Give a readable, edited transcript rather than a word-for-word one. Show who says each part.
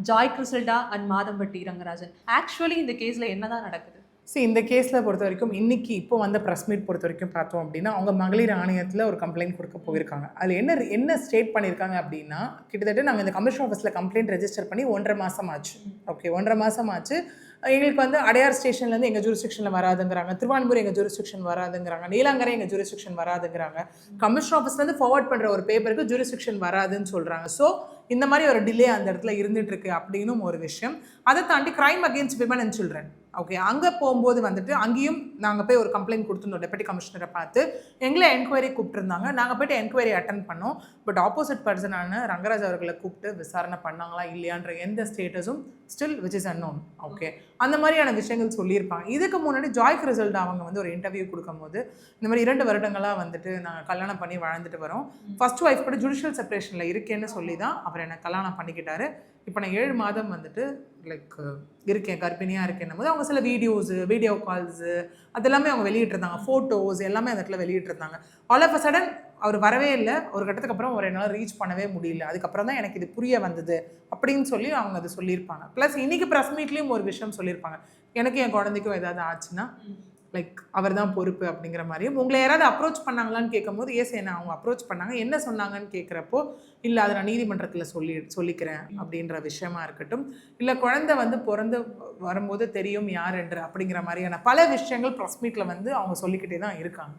Speaker 1: Joy Crizildaa and Madhampatty Rangarajan. Actually இந்த கேஸ்ல என்னதான் நடக்குது?
Speaker 2: இந்த கேஸில் பொறுத்த வரைக்கும் இன்னைக்கு இப்போ வந்த ப்ரெஸ் மீட் பொறுத்த வரைக்கும் பார்த்தோம் அப்படின்னா, அவங்க மகளிர் ஆணையத்தில் ஒரு கம்ப்ளைண்ட் கொடுக்க போயிருக்காங்க. அதில் என்ன ஸ்டேட் பண்ணியிருக்காங்க அப்படின்னா, கிட்டத்தட்ட நாங்கள் இந்த கமிஷன் ஆஃபீஸில் கம்ப்ளைண்ட் ரெஜிஸ்டர் பண்ணி 1.5 மாதம் ஆச்சு. ஓகே, 1.5 மாதம் ஆச்சு. எங்களுக்கு வந்து அடையார் ஸ்டேஷன்லேருந்து எங்கள் ஜூரிஸ்டிக்ஷனில் வராதுங்கிறாங்க, திருவான்மூர் எங்கள் ஜூரிஸ்டிக்ஷன் வராதுங்கிறாங்க, நீலாங்கரை எங்கள் ஜூரிஸ்டிக்ஷன் வராதுங்கிறாங்க, கமிஷன் ஆஃபீஸ்லேருந்து ஃபார்வர்ட் பண்ணுற ஒரு பேப்பருக்கு ஜூரிஸ்டிக்ஷன் வராதுன்னு சொல்கிறாங்க. ஸோ இந்த மாதிரி ஒரு டிலே அந்த இடத்துல இருந்துட்டு இருக்கு அப்படின்னும் ஒரு விஷயம். அதை தாண்டி crime against women and children, okay, அங்கே போகும்போது வந்துட்டு அங்கேயும் நாங்கள் போய் ஒரு கம்ப்ளைண்ட் கொடுத்துருந்தோம் டெப்யூட்டி கமிஷனரை பார்த்து. எங்களை என்கொயரி கூப்பிட்டுருந்தாங்க, நாங்கள் போய்ட்டு என்கொயரி அட்டன் பண்ணோம். பட் ஆப்போசிட் பர்சனான ரங்கராஜ் அவர்களை கூப்பிட்டு விசாரணை பண்ணாங்களா இல்லையான்ற எந்த ஸ்டேட்டஸும் still which is unknown. Okay, அந்த மாதிரியான விஷயங்கள் சொல்லியிருப்பாங்க. இதுக்கு முன்னாடி ஜாய் கிறிசல்டா அவங்க வந்து ஒரு இன்டர்வியூ கொடுக்கும்போது இந்த மாதிரி 2 வருடங்களாக வந்துட்டு நாங்கள் கல்யாணம் பண்ணி வாழ்ந்துட்டு வரோம், ஃபர்ஸ்ட் ஒய்ஃப் கூட ஜுடிஷியல் செப்பரேஷனில் இருக்கேன்னு சொல்லி தான் அவர் என்னை கல்யாணம் பண்ணிக்கிட்டாரு. இப்போ நான் 7 மாதம் வந்துட்டு லைக் இருக்கேன், கர்ப்பிணியாக இருக்கேன்னும் போது அவங்க சில வீடியோ கால்ஸு அதெல்லாமே அவங்க வெளியிட்டிருந்தாங்க, ஃபோட்டோஸ் எல்லாமே அந்த இடத்துல வெளியிட்டிருந்தாங்க. ஆல் ஆஃப் அ சடன் அவர் வரவே இல்லை. ஒரு கட்டத்துக்கு அப்புறம் அவர் என்னால் ரீச் பண்ணவே முடியல. அதுக்கப்புறம் தான் எனக்கு இது புரிய வந்தது அப்படின்னு சொல்லி அவங்க அதை சொல்லியிருப்பாங்க. ப்ளஸ் இன்றைக்கி ப்ரெஸ் மீட்லேயும் ஒரு விஷயம் சொல்லியிருப்பாங்க, எனக்கு என் குழந்தைக்கும் ஏதாவது ஆச்சுன்னா லைக் அவர் தான் பொறுப்பு அப்படிங்கிற மாதிரியும். உங்களை யாராவது அப்ரோச் பண்ணாங்களான்னு கேட்கும்போது எஸ் என்ன அவங்க அப்ரோச் பண்ணாங்க, என்ன சொன்னாங்கன்னு கேட்குறப்போ இல்லை அதை நான் நீதிமன்றத்தில் சொல்லிக்கிறேன் அப்படின்ற விஷயமா இருக்கட்டும், இல்லை குழந்தை வந்து பிறந்து வரும்போது தெரியும் யார் என்று அப்படிங்கிற மாதிரியான பல விஷயங்கள் ப்ரெஸ் மீட்டில் வந்து அவங்க சொல்லிக்கிட்டே தான் இருக்காங்க.